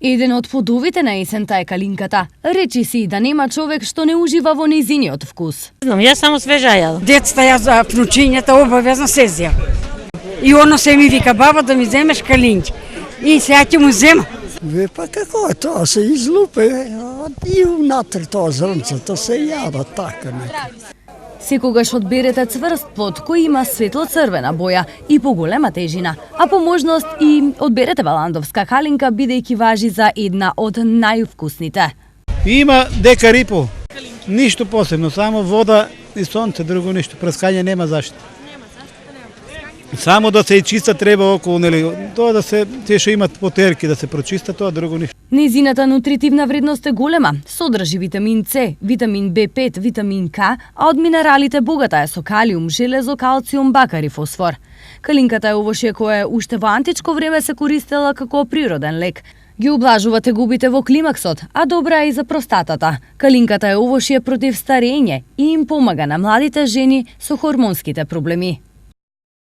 Еден од плодовите на есента е калинката. Речи си да нема човек што не ужива во нејзиниот вкус. Знам, јас само свежа јадам. Децата ја за внучињата обавезно сезија. И оно се ми вика, баба да ми земеш калинки. И сега ќе му зема. Па како е тоа, се излупе и внатре тоа зрнцето се јада така нека. Секогаш одберете цврст плод кој има светло-црвена боја и поголема тежина, а по можност и одберете валандовска калинка бидејќи важи за една од највкусните. Има декар и пол. Ништо посебно, само вода и сонце, друго ништо. Прскање нема зашто. Само да се и чиста треба околу, нели, тоа да се, те што имат потерки да се прочиста, тоа друго ништо. Нејзината нутритивна вредност е голема. Содржи витамин С, витамин B5, витамин К, а од минералите богата е со калиум, железо, калциум, бакар и фосфор. Калинката е овошје кое уште во античко време се користела како природен лек. Ги ублажува тегубите во климаксот, а добра е и за простатата. Калинката е овошје против старење и им помага на младите жени со хормонските проблеми.